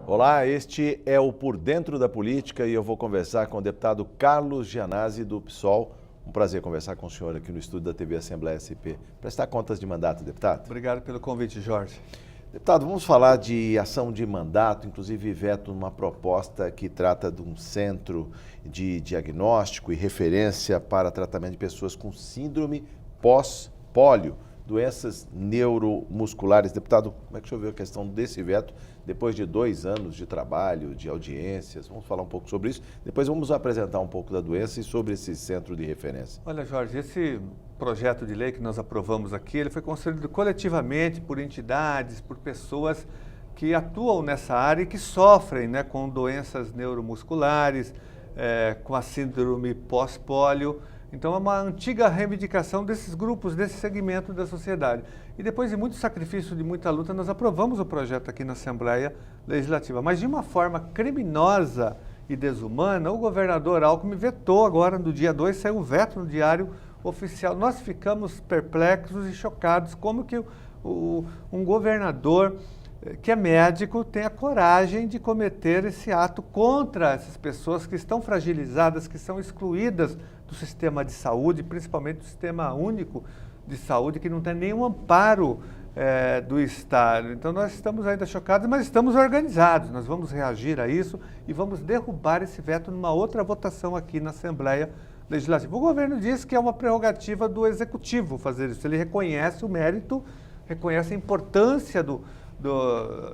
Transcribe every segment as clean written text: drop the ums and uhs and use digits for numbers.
Olá, este é o Por Dentro da Política e eu vou conversar com o deputado Carlos Gianazzi, do PSOL. Um prazer conversar com o senhor aqui no estúdio da TV Assembleia SP. Prestar contas de mandato, deputado. Obrigado pelo convite, Jorge. Deputado, vamos falar de ação de mandato, inclusive veto numa proposta que trata de um centro de diagnóstico e referência para tratamento de pessoas com síndrome pós-pólio, doenças neuromusculares. Deputado, como é que o senhor vê a questão desse veto depois de 2 anos de trabalho, de audiências? Vamos falar um pouco sobre isso. Depois vamos apresentar um pouco da doença e sobre esse centro de referência. Olha, Jorge, esse projeto de lei que nós aprovamos aqui, ele foi construído coletivamente por entidades, por pessoas que atuam nessa área e que sofrem, né, com doenças neuromusculares, com a síndrome pós-pólio. Então é uma antiga reivindicação desses grupos, desse segmento da sociedade. E depois de muito sacrifício, de muita luta, nós aprovamos o projeto aqui na Assembleia Legislativa. Mas de uma forma criminosa e desumana, o governador Alckmin vetou agora, no dia 2, saiu o veto no Diário Oficial. Nós ficamos perplexos e chocados como que um governador que é médico tem a coragem de cometer esse ato contra essas pessoas que estão fragilizadas, que são excluídas do sistema de saúde, principalmente do sistema único de saúde, que não tem nenhum amparo do Estado. Então nós estamos ainda chocados, mas estamos organizados. Nós vamos reagir a isso e vamos derrubar esse veto numa outra votação aqui na Assembleia Legislativa. O governo diz que é uma prerrogativa do Executivo fazer isso. Ele reconhece o mérito, reconhece a importância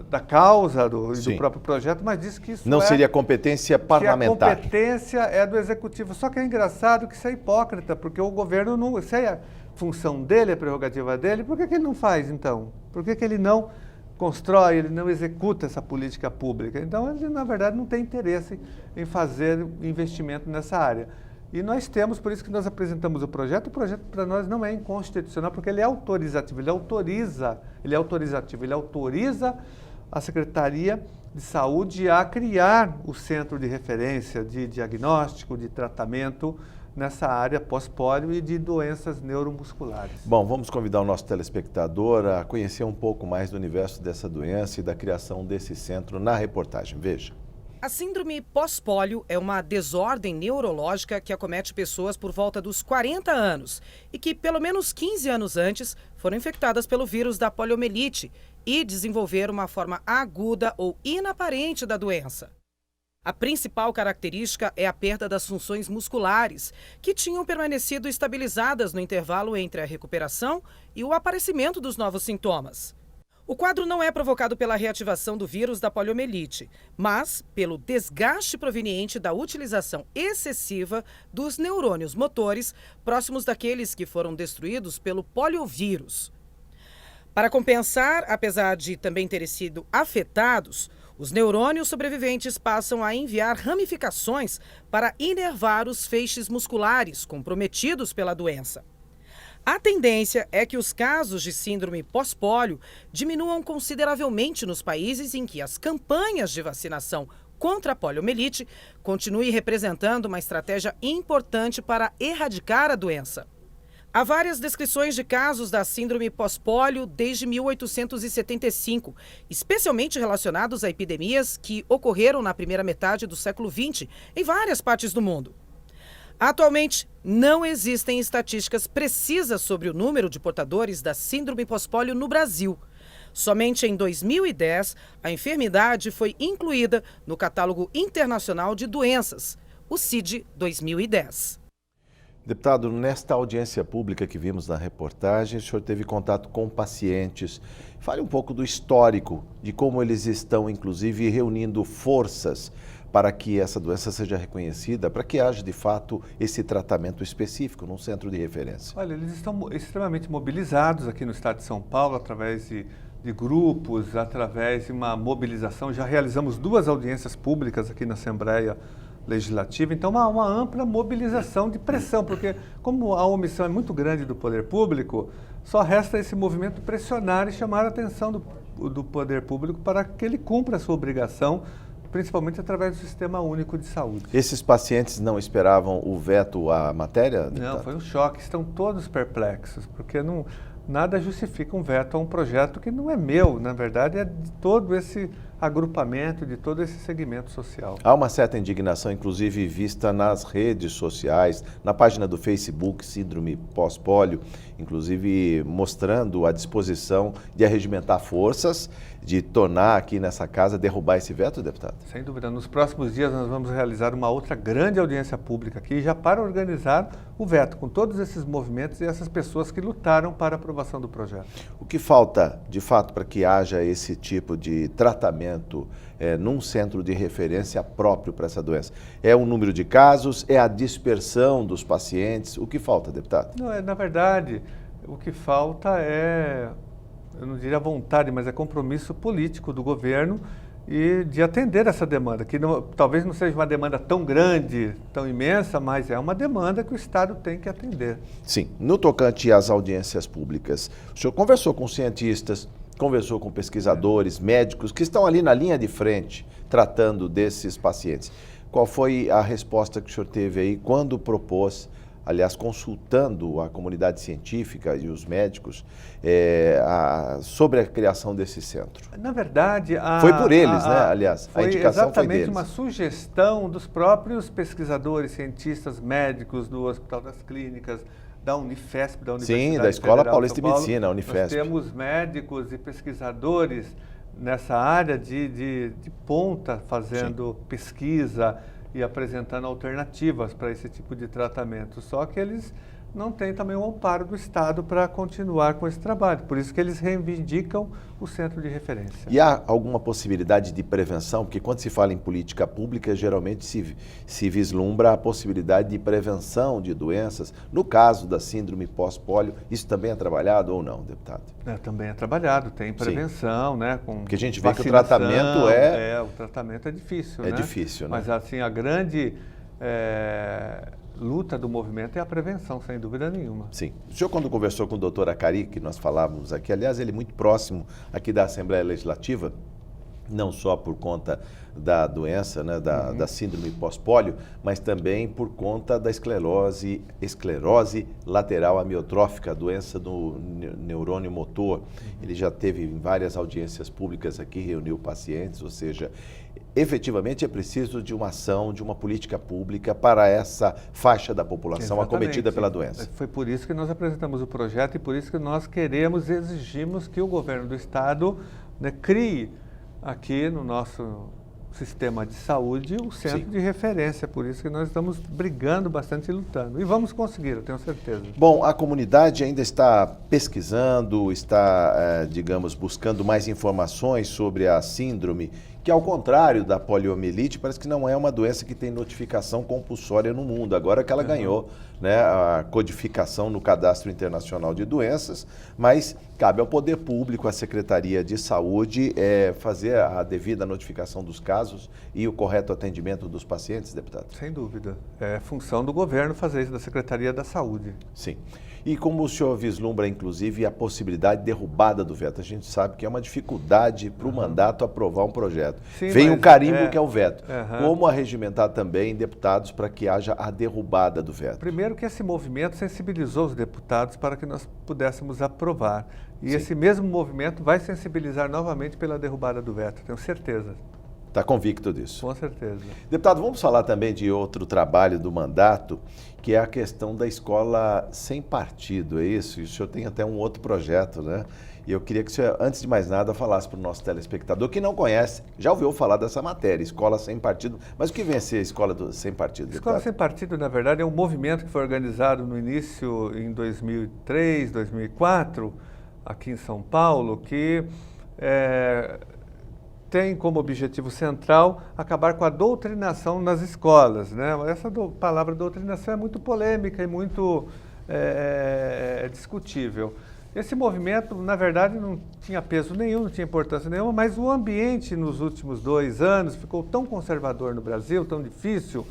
da causa do próprio projeto, mas diz que isso não seria competência parlamentar. Que a competência é do Executivo. Só que é engraçado que isso é hipócrita, porque o governo não... Se é a função dele, a prerrogativa dele, por que ele não faz, então? Por que ele não constrói, ele não executa essa política pública? Então, ele, na verdade, não tem interesse em fazer investimento nessa área. E nós temos, por isso que nós apresentamos o projeto para nós não é inconstitucional, porque ele é autorizativo, ele autoriza a Secretaria de Saúde a criar o centro de referência de diagnóstico, de tratamento nessa área pós-pólio e de doenças neuromusculares. Bom, vamos convidar o nosso telespectador a conhecer um pouco mais do universo dessa doença e da criação desse centro na reportagem. Veja. A síndrome pós-pólio é uma desordem neurológica que acomete pessoas por volta dos 40 anos e que, pelo menos 15 anos antes, foram infectadas pelo vírus da poliomielite e desenvolveram uma forma aguda ou inaparente da doença. A principal característica é a perda das funções musculares, que tinham permanecido estabilizadas no intervalo entre a recuperação e o aparecimento dos novos sintomas. O quadro não é provocado pela reativação do vírus da poliomielite, mas pelo desgaste proveniente da utilização excessiva dos neurônios motores próximos daqueles que foram destruídos pelo poliovírus. Para compensar, apesar de também terem sido afetados, os neurônios sobreviventes passam a enviar ramificações para inervar os feixes musculares comprometidos pela doença. A tendência é que os casos de síndrome pós-pólio diminuam consideravelmente nos países em que as campanhas de vacinação contra a poliomielite continuem representando uma estratégia importante para erradicar a doença. Há várias descrições de casos da síndrome pós-pólio desde 1875, especialmente relacionados a epidemias que ocorreram na primeira metade do século XX em várias partes do mundo. Atualmente, não existem estatísticas precisas sobre o número de portadores da síndrome pós-pólio no Brasil. Somente em 2010, a enfermidade foi incluída no Catálogo Internacional de Doenças, o CID 2010. Deputado, nesta audiência pública que vimos na reportagem, o senhor teve contato com pacientes. Fale um pouco do histórico, de como eles estão, inclusive, reunindo forças para que essa doença seja reconhecida, para que haja, de fato, esse tratamento específico num centro de referência. Olha, eles estão extremamente mobilizados aqui no estado de São Paulo, através de grupos, através de uma mobilização. Já realizamos 2 audiências públicas aqui na Assembleia Legislativa, então uma ampla mobilização de pressão, porque como a omissão é muito grande do poder público, só resta esse movimento pressionar e chamar a atenção do poder público para que ele cumpra a sua obrigação, principalmente através do Sistema Único de Saúde. Esses pacientes não esperavam o veto à matéria, deputado? Não, foi um choque, estão todos perplexos, porque nada justifica um veto a um projeto que não é meu, na verdade é de todo esse agrupamento de todo esse segmento social. Há uma certa indignação, inclusive vista nas redes sociais, na página do Facebook, Síndrome Pós-Pólio, inclusive mostrando a disposição de arregimentar forças, de tornar aqui nessa casa, derrubar esse veto, deputado? Sem dúvida. Nos próximos dias nós vamos realizar uma outra grande audiência pública aqui, já para organizar o veto, com todos esses movimentos e essas pessoas que lutaram para a aprovação do projeto. O que falta, de fato, para que haja esse tipo de tratamento num centro de referência próprio para essa doença? É o número de casos? É a dispersão dos pacientes? O que falta, deputado? Não, na verdade, o que falta é, eu não diria vontade, mas é compromisso político do governo e de atender essa demanda, que talvez não seja uma demanda tão grande, tão imensa, mas é uma demanda que o Estado tem que atender. Sim. No tocante às audiências públicas, o senhor conversou com cientistas, conversou com pesquisadores, médicos que estão ali na linha de frente tratando desses pacientes. Qual foi a resposta que o senhor teve aí quando propôs, aliás, consultando a comunidade científica e os médicos sobre a criação desse centro? Na verdade, foi por eles, né? Aliás, a indicação foi deles. Exatamente uma sugestão dos próprios pesquisadores, cientistas, médicos do Hospital das Clínicas, da Unifesp, da Universidade Sim, da Escola Federal Paulista de São Paulo. Medicina, a Unifesp. Nós temos médicos e pesquisadores nessa área de ponta, fazendo pesquisa e apresentando alternativas para esse tipo de tratamento. Só que eles não têm também o amparo do Estado para continuar com esse trabalho. Por isso que eles reivindicam o centro de referência. E há alguma possibilidade de prevenção? Porque quando se fala em política pública, geralmente se vislumbra a possibilidade de prevenção de doenças. No caso da síndrome pós-pólio, isso também é trabalhado ou não, deputado? Também é trabalhado, tem prevenção, né? Porque a gente vê que o tratamento o tratamento é difícil, né? É difícil, né? Mas assim, a grande luta do movimento é a prevenção, sem dúvida nenhuma. Sim. O senhor, quando conversou com o doutor Acari, que nós falávamos aqui, aliás, ele é muito próximo aqui da Assembleia Legislativa, não só por conta da doença, né, da síndrome pós-pólio, mas também por conta da esclerose lateral amiotrófica, a doença do neurônio motor. Ele já teve em várias audiências públicas aqui, reuniu pacientes, ou seja, efetivamente é preciso de uma ação, de uma política pública para essa faixa da população acometida pela doença. Foi por isso que nós apresentamos o projeto e por isso que nós queremos e exigimos que o governo do Estado, né, crie aqui no nosso sistema de saúde um centro de referência. Por isso que nós estamos brigando bastante e lutando. E vamos conseguir, eu tenho certeza. Bom, a comunidade ainda está pesquisando, está, digamos, buscando mais informações sobre a síndrome, que ao contrário da poliomielite, parece que não é uma doença que tem notificação compulsória no mundo. Agora que ela ganhou, né, a codificação no Cadastro Internacional de Doenças, mas cabe ao poder público, à Secretaria de Saúde, fazer a devida notificação dos casos e o correto atendimento dos pacientes, deputado? Sem dúvida. É função do governo fazer isso, da Secretaria da Saúde. Sim. E como o senhor vislumbra, inclusive, a possibilidade de derrubada do veto? A gente sabe que é uma dificuldade para o mandato aprovar um projeto. Sim, vem um carimbo que é o veto. Como arregimentar também deputados para que haja a derrubada do veto? Primeiro que esse movimento sensibilizou os deputados para que nós pudéssemos aprovar. E esse mesmo movimento vai sensibilizar novamente pela derrubada do veto, tenho certeza. Está convicto disso? Com certeza. Deputado, vamos falar também de outro trabalho do mandato, que é a questão da escola sem partido, é isso? E o senhor tem até um outro projeto, né? E eu queria que o senhor, antes de mais nada, falasse para o nosso telespectador que não conhece, já ouviu falar dessa matéria, escola sem partido. Mas o que vem a ser a escola sem partido, deputado? Escola sem partido, na verdade, é um movimento que foi organizado no início, em 2003, 2004, aqui em São Paulo, que tem como objetivo central acabar com a doutrinação nas escolas, né? Essa palavra doutrinação é muito polêmica e muito discutível. Esse movimento, na verdade, não tinha peso nenhum, não tinha importância nenhuma, mas o ambiente nos últimos 2 anos ficou tão conservador no Brasil, tão difícil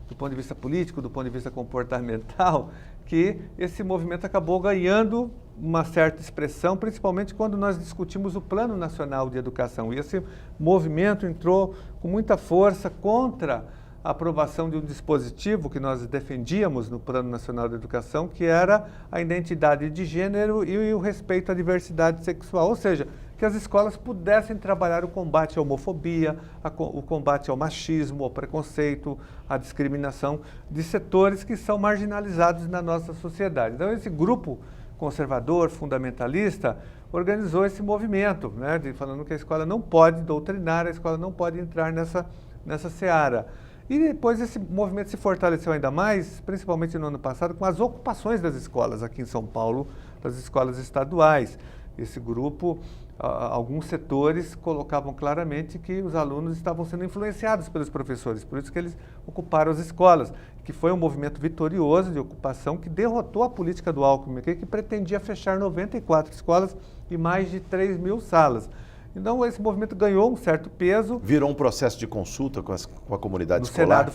do ponto de vista político, do ponto de vista comportamental, que esse movimento acabou ganhando uma certa expressão, principalmente quando nós discutimos o Plano Nacional de Educação. E esse movimento entrou com muita força contra a aprovação de um dispositivo que nós defendíamos no Plano Nacional de Educação, que era a identidade de gênero e o respeito à diversidade sexual. Ou seja, que as escolas pudessem trabalhar o combate à homofobia, o combate ao machismo, ao preconceito, à discriminação de setores que são marginalizados na nossa sociedade. Então, esse grupo conservador, fundamentalista, organizou esse movimento, né, falando que a escola não pode doutrinar, a escola não pode entrar nessa seara. E depois esse movimento se fortaleceu ainda mais, principalmente no ano passado, com as ocupações das escolas aqui em São Paulo, das escolas estaduais. Esse grupo, alguns setores colocavam claramente que os alunos estavam sendo influenciados pelos professores, por isso que eles ocuparam as escolas, que foi um movimento vitorioso de ocupação que derrotou a política do Alckmin, que pretendia fechar 94 escolas e mais de 3.000 salas. Então, esse movimento ganhou um certo peso. Virou um processo de consulta com a comunidade escolar? No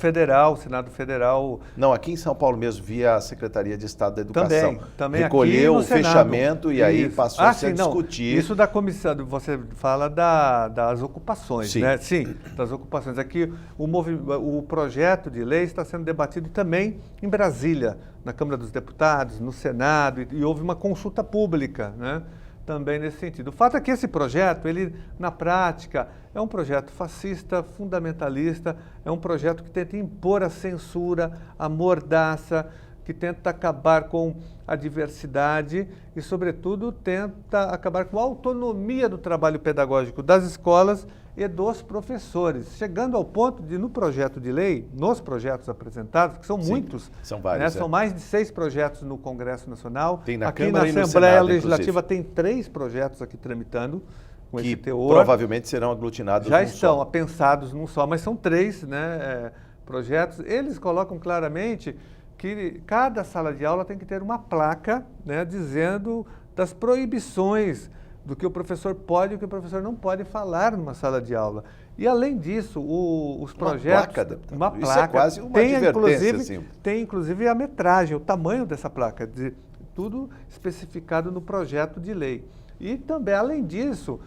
Senado Federal. Não, aqui em São Paulo mesmo, via a Secretaria de Estado da Educação. Também recolheu aqui no o fechamento Senado. E aí Isso. passou a ser discutir. Isso da comissão, você fala das ocupações, sim. né? Sim, das ocupações. Aqui o projeto de lei está sendo debatido também em Brasília, na Câmara dos Deputados, no Senado, e houve uma consulta pública, né? Também nesse sentido. O fato é que esse projeto, ele, na prática, é um projeto fascista, fundamentalista, é um projeto que tenta impor a censura, a mordaça, que tenta acabar com a diversidade e, sobretudo, tenta acabar com a autonomia do trabalho pedagógico das escolas e dos professores, chegando ao ponto de, no projeto de lei, nos projetos apresentados, que são muitos, são vários, né? São mais de 6 projetos no Congresso Nacional, tem na aqui Câmara na e no Assembleia Senado, Legislativa inclusive. tem 3 projetos aqui tramitando com esse Que teor. provavelmente serão aglutinados Já num estão só. apensados num só, mas são 3, né, projetos. Eles colocam claramente que cada sala de aula tem que ter uma placa, né, dizendo das proibições do que o professor pode e o que o professor não pode falar numa sala de aula. E, além disso, os projetos... Uma placa, Isso é quase uma advertência, assim. Tem, inclusive, a metragem, o tamanho dessa placa, tudo especificado no projeto de lei. E também, além disso,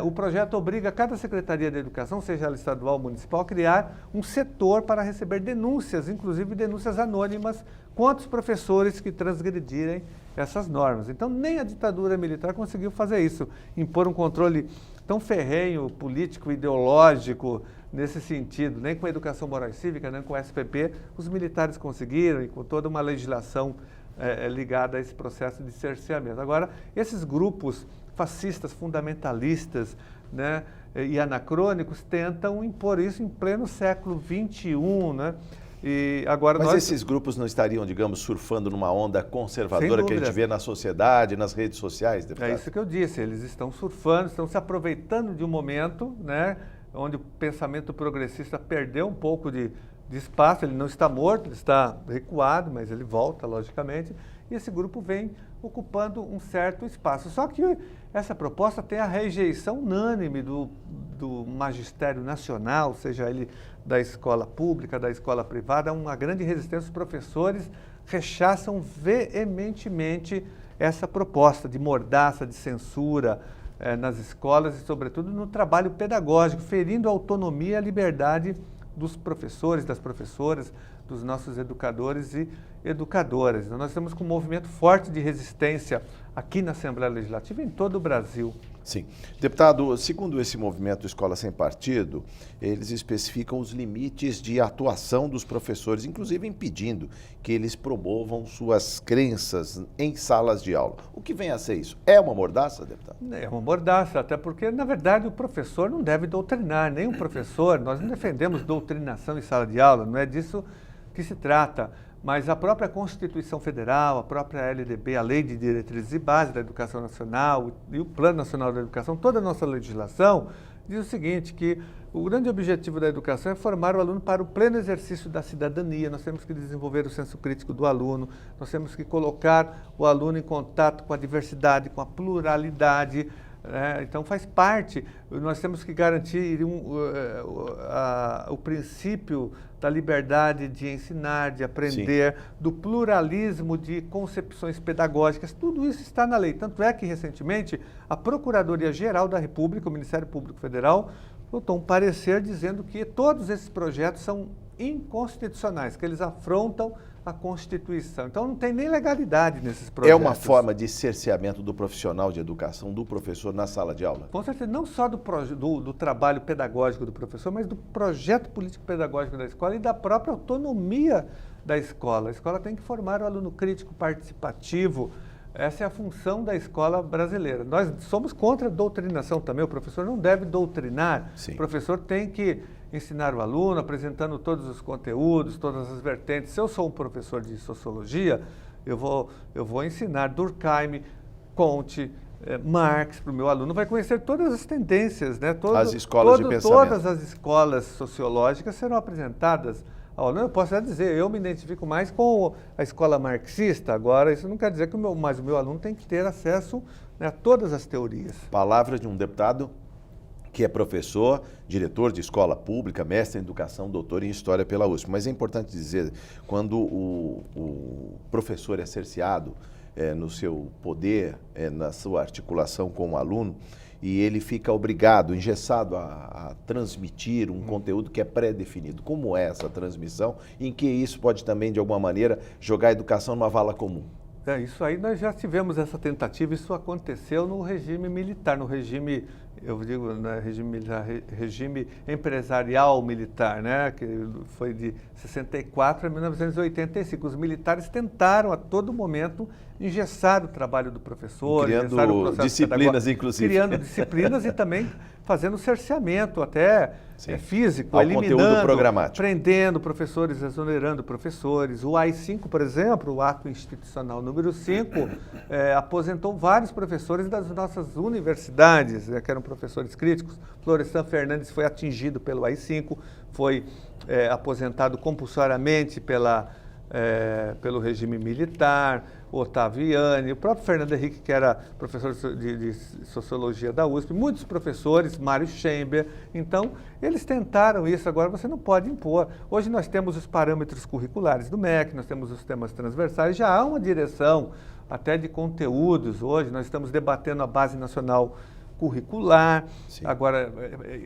o projeto obriga cada Secretaria de Educação, seja ela estadual ou municipal, a criar um setor para receber denúncias, inclusive denúncias anônimas, contra os professores que transgredirem essas normas. Então, nem a ditadura militar conseguiu fazer isso, impor um controle tão ferrenho, político, ideológico, nesse sentido. Nem com a educação moral e cívica, nem com a SPP, os militares conseguiram, e com toda uma legislação ligada a esse processo de cerceamento. Agora, esses grupos fascistas, fundamentalistas, né, e anacrônicos tentam impor isso em pleno século XXI, né? E agora Mas esses grupos não estariam, digamos, surfando numa onda conservadora que a gente vê na sociedade, nas redes sociais, deputado? É isso que eu disse, eles estão surfando, estão se aproveitando de um momento, né, onde o pensamento progressista perdeu um pouco de espaço, ele não está morto, ele está recuado, mas ele volta, logicamente, e esse grupo vem ocupando um certo espaço. Só que essa proposta tem a rejeição unânime do magistério nacional, seja ele da escola pública, da escola privada, uma grande resistência. Os professores rechaçam veementemente essa proposta de mordaça, de censura nas escolas e, sobretudo, no trabalho pedagógico, ferindo a autonomia e a liberdade dos professores, das professoras, dos nossos educadores e educadoras. Então, nós estamos com um movimento forte de resistência aqui na Assembleia Legislativa e em todo o Brasil. Sim. Deputado, segundo esse movimento Escola Sem Partido, eles especificam os limites de atuação dos professores, inclusive impedindo que eles promovam suas crenças em salas de aula. O que vem a ser isso? É uma mordaça, deputado? É uma mordaça, até porque, na verdade, o professor não deve doutrinar, nem o professor. Nós não defendemos doutrinação em sala de aula, não é disso que se trata. Mas a própria Constituição Federal, a própria LDB, a Lei de Diretrizes e Bases da Educação Nacional e o Plano Nacional da Educação, toda a nossa legislação, diz o seguinte, que o grande objetivo da educação é formar o aluno para o pleno exercício da cidadania. Nós temos que desenvolver o senso crítico do aluno, nós temos que colocar o aluno em contato com a diversidade, com a pluralidade. Então faz parte, nós temos que garantir o princípio da liberdade de ensinar, de aprender, sim, do pluralismo de concepções pedagógicas, tudo isso está na lei. Tanto é que, recentemente, a Procuradoria-Geral da República, o Ministério Público Federal, botou um parecer dizendo que todos esses projetos são inconstitucionais, que eles afrontam a Constituição. Então não tem nem legalidade nesses É projetos. uma forma de cerceamento do profissional de educação, do professor na sala de aula? Com certeza, não só do trabalho pedagógico do professor, mas do projeto político-pedagógico da escola e da própria autonomia da escola. A escola tem que formar o aluno crítico participativo. Essa é a função da escola brasileira. Nós somos contra a doutrinação também. O professor não deve doutrinar. Sim. O professor tem que ensinar o aluno, apresentando todos os conteúdos, todas as vertentes. Se eu sou um professor de sociologia, eu vou ensinar Durkheim, Comte, Marx para o meu aluno. Vai conhecer todas as tendências, né? As escolas de pensamento. Todas as escolas sociológicas serão apresentadas ao aluno. Eu posso até dizer, eu me identifico mais com a escola marxista. Agora, isso não quer dizer que o meu aluno tem que ter acesso, né, a todas as teorias. Palavra de um deputado que é professor, diretor de escola pública, mestre em educação, doutor em história pela USP. Mas é importante dizer, quando o professor é cerceado no seu poder, na sua articulação com o aluno, e ele fica obrigado, engessado a transmitir um conteúdo que é pré-definido. Como é essa transmissão? Em que isso pode também, de alguma maneira, jogar a educação numa vala comum? Isso aí nós já tivemos essa tentativa, isso aconteceu no regime militar, no regime, eu digo, né, regime militar, regime empresarial militar, né, que foi de 64 a 1985. Os militares tentaram a todo momento engessar o trabalho do professor, criando engessar o processo disciplinas, inclusive. Criando disciplinas e também fazendo cerceamento até físico, ao eliminando, conteúdo programático, prendendo professores, exonerando professores. O AI-5, por exemplo, o ato institucional número 5, aposentou vários professores das nossas universidades, que eram professores críticos. Florestan Fernandes foi atingido pelo AI-5, foi aposentado compulsoriamente pelo regime militar. Otaviani, o próprio Fernando Henrique, que era professor de sociologia da USP, muitos professores, Mário Schember. Então, eles tentaram isso, agora você não pode impor. Hoje nós temos os parâmetros curriculares do MEC, nós temos os temas transversais, já há uma direção até de conteúdos. Hoje nós estamos debatendo a Base Nacional Curricular. Sim. Agora,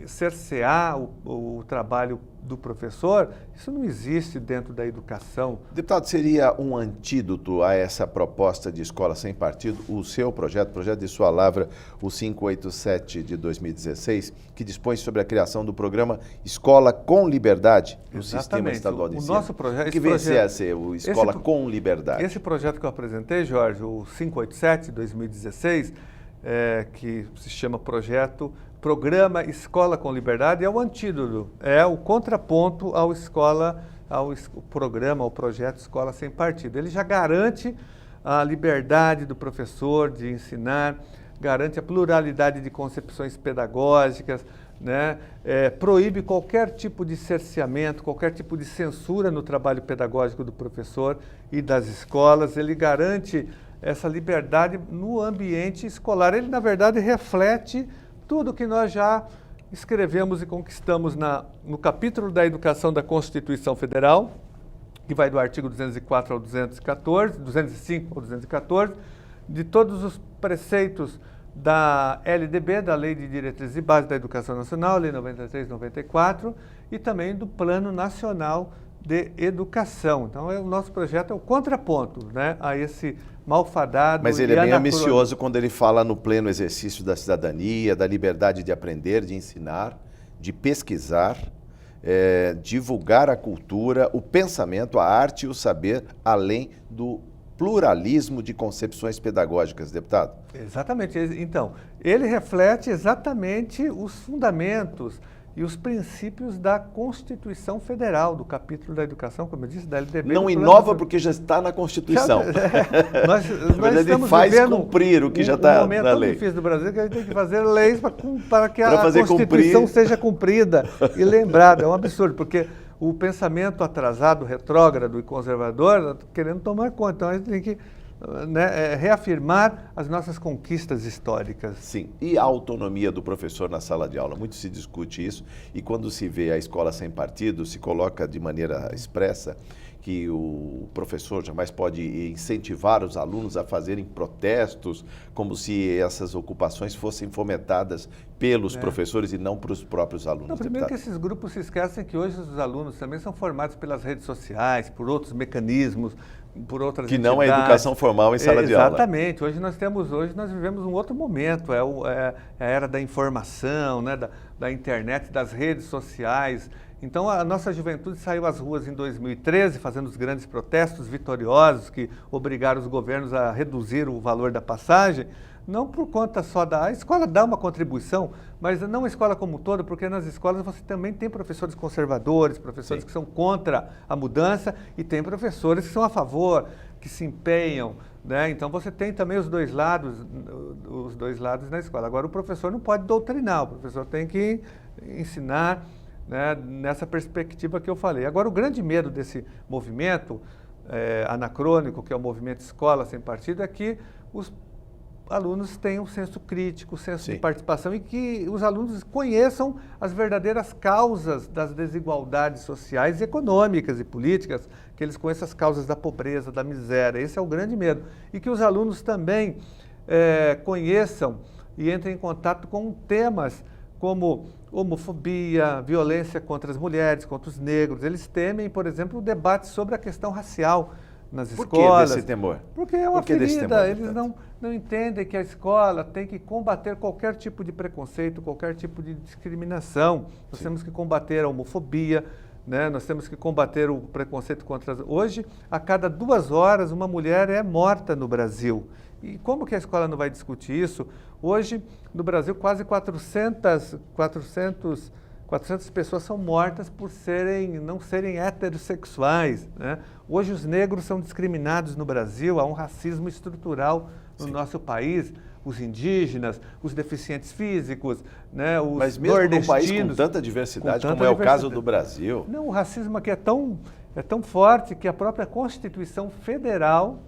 cercear o trabalho do professor, isso não existe dentro da educação. Deputado, seria um antídoto a essa proposta de escola sem partido, o seu projeto de sua lavra, o 587 de 2016, que dispõe sobre a criação do programa Escola com Liberdade no Sistema Estadual de Ensino? O nosso projeto... O que vencer a ser o Escola com Liberdade? Esse projeto que eu apresentei, Jorge, o 587 de 2016, que se chama Programa Escola com Liberdade, é o antídoto, é o contraponto ao programa, ao projeto Escola Sem Partido. Ele já garante a liberdade do professor de ensinar, garante a pluralidade de concepções pedagógicas, né? Proíbe qualquer tipo de cerceamento, qualquer tipo de censura no trabalho pedagógico do professor e das escolas. Ele garante essa liberdade no ambiente escolar. Ele, na verdade, reflete tudo que nós já escrevemos e conquistamos no capítulo da educação da Constituição Federal, que vai do artigo 204 ao 214, 205 ao 214, de todos os preceitos da LDB, da Lei de Diretrizes e Bases da Educação Nacional, Lei 93/94, e também do Plano Nacional de Educação. Então, o nosso projeto é o contraponto, né, a esse malfadado. Mas ele é bem ambicioso quando ele fala no pleno exercício da cidadania, da liberdade de aprender, de ensinar, de pesquisar, divulgar a cultura, o pensamento, a arte e o saber, além do pluralismo de concepções pedagógicas, deputado. Exatamente. Então, ele reflete exatamente os fundamentos e os princípios da Constituição Federal, do capítulo da educação, como eu disse, da LDB. Não inova porque já está na Constituição. Nós estamos faz cumprir o que já está na lei. Um momento difícil do Brasil que a gente tem que fazer leis para que a Constituição seja cumprida e lembrada. É um absurdo, porque o pensamento atrasado, retrógrado e conservador está querendo tomar conta. Então a gente tem que reafirmar as nossas conquistas históricas. Sim, e a autonomia do professor na sala de aula? Muito se discute isso, e quando se vê a escola sem partido, se coloca de maneira expressa que o professor jamais pode incentivar os alunos a fazerem protestos, como se essas ocupações fossem fomentadas pelos professores e não para os próprios alunos. Não, primeiro que esses grupos se esquecem que hoje os alunos também são formados pelas redes sociais, por outros mecanismos, por outras que entidades. não é educação formal em sala de aula. Exatamente. Hoje nós vivemos um outro momento, é a era da informação, né, da internet, das redes sociais. Então a nossa juventude saiu às ruas em 2013, fazendo os grandes protestos vitoriosos que obrigaram os governos a reduzir o valor da passagem, não por conta só a escola dá uma contribuição, mas não a escola como um todo, porque nas escolas você também tem professores conservadores, professores que são contra a mudança e tem professores que são a favor, que se empenham, né? Então você tem também os dois lados na escola. Agora o professor não pode doutrinar, o professor tem que ensinar, né, nessa perspectiva que eu falei. Agora o grande medo desse movimento anacrônico, que é o movimento Escola Sem Partido, é que os alunos tenham um senso crítico, um senso de participação e que os alunos conheçam as verdadeiras causas das desigualdades sociais, econômicas e políticas, que eles conheçam as causas da pobreza, da miséria. Esse é o grande medo. E que os alunos também conheçam e entrem em contato com temas como homofobia, violência contra as mulheres, contra os negros. Eles temem, por exemplo, o debate sobre a questão racial nas escolas. Por que desse temor? Porque é uma ferida, eles não entendem que a escola tem que combater qualquer tipo de preconceito, qualquer tipo de discriminação. Nós temos que combater a homofobia, né? Nós temos que combater o preconceito contra as... Hoje, a cada 2 horas, uma mulher é morta no Brasil. E como que a escola não vai discutir isso? Hoje, no Brasil, quase 400 pessoas são mortas por não serem heterossexuais, né? Hoje os negros são discriminados no Brasil, há um racismo estrutural no nosso país, os indígenas, os deficientes físicos, né, os Mas mesmo num país com tanta diversidade, como é o caso do Brasil... Não, o racismo aqui é tão forte que a própria Constituição Federal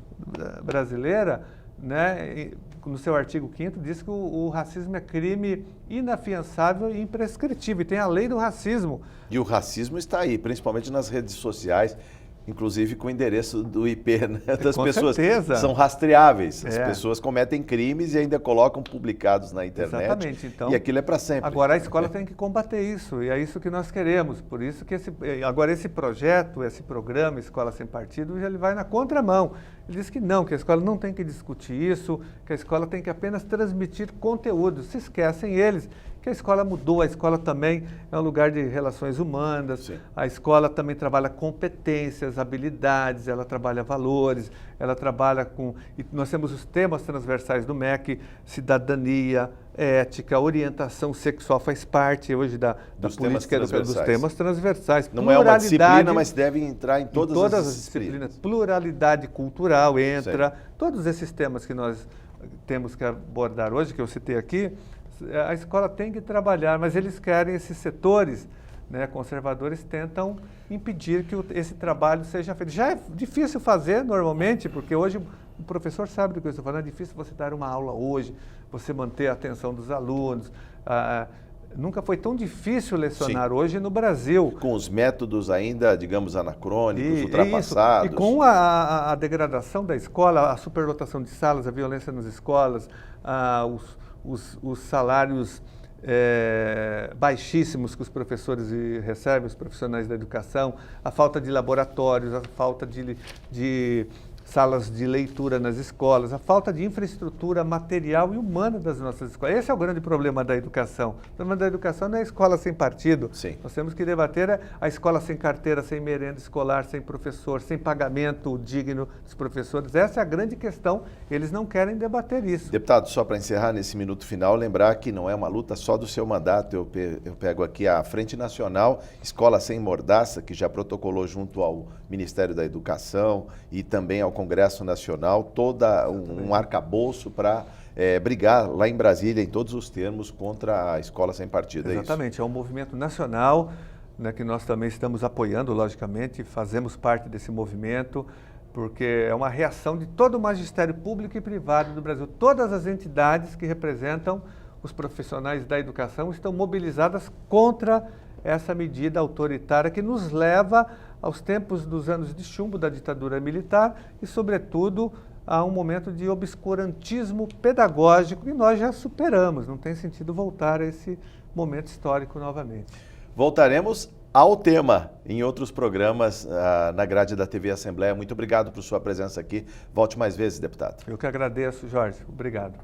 brasileira, né, no seu artigo 5º, diz que o racismo é crime inafiançável e imprescritível. E tem a lei do racismo. E o racismo está aí, principalmente nas redes sociais, inclusive com o endereço do IP, né, das pessoas. Certeza. São rastreáveis. As pessoas cometem crimes e ainda colocam publicados na internet. Exatamente. Então, e aquilo é para sempre. Agora a escola tem que combater isso, e é isso que nós queremos. Por isso que agora esse projeto, esse programa Escola Sem Partido, ele vai na contramão. Ele diz que não, que a escola não tem que discutir isso, que a escola tem que apenas transmitir conteúdo. Se esquecem eles que a escola mudou, a escola também é um lugar de relações humanas, Sim. A escola também trabalha competências, habilidades, ela trabalha valores, ela trabalha com... E nós temos os temas transversais do MEC, cidadania, ética, orientação sexual, faz parte hoje da política dos temas transversais. Não é uma disciplina, mas deve entrar em todas as disciplinas. Pluralidade cultural entra, todos esses temas que nós temos que abordar hoje, que eu citei aqui, a escola tem que trabalhar, mas eles querem, esses setores, né, conservadores, tentam impedir que esse trabalho seja feito. Já é difícil fazer normalmente, porque hoje o professor sabe do que eu estou falando, é difícil você dar uma aula hoje, você manter a atenção dos alunos. Nunca foi tão difícil lecionar hoje no Brasil. Com os métodos ainda, digamos, anacrônicos, ultrapassados. E com a degradação da escola, a superlotação de salas, a violência nas escolas, os salários baixíssimos que os professores recebem, os profissionais da educação, a falta de laboratórios, a falta de salas de leitura nas escolas, a falta de infraestrutura material e humana das nossas escolas. Esse é o grande problema da educação. O problema da educação não é a escola sem partido. Sim. Nós temos que debater a escola sem carteira, sem merenda escolar, sem professor, sem pagamento digno dos professores. Essa é a grande questão. Eles não querem debater isso. Deputado, só para encerrar nesse minuto final, lembrar que não é uma luta só do seu mandato. Eu pego aqui a Frente Nacional Escola Sem Mordaça, que já protocolou junto ao Ministério da Educação e também ao Congresso Nacional, um arcabouço para brigar lá em Brasília, em todos os termos, contra a escola sem partido. Exatamente, é um movimento nacional, né, que nós também estamos apoiando, logicamente, fazemos parte desse movimento, porque é uma reação de todo o magistério público e privado do Brasil. Todas as entidades que representam os profissionais da educação estão mobilizadas contra essa medida autoritária que nos leva aos tempos dos anos de chumbo da ditadura militar e, sobretudo, a um momento de obscurantismo pedagógico que nós já superamos. Não tem sentido voltar a esse momento histórico novamente. Voltaremos ao tema em outros programas na grade da TV Assembleia. Muito obrigado por sua presença aqui. Volte mais vezes, deputado. Eu que agradeço, Jorge. Obrigado.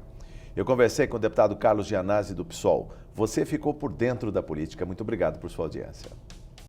Eu conversei com o deputado Carlos Gianazzi do PSOL. Você ficou por dentro da política. Muito obrigado por sua audiência.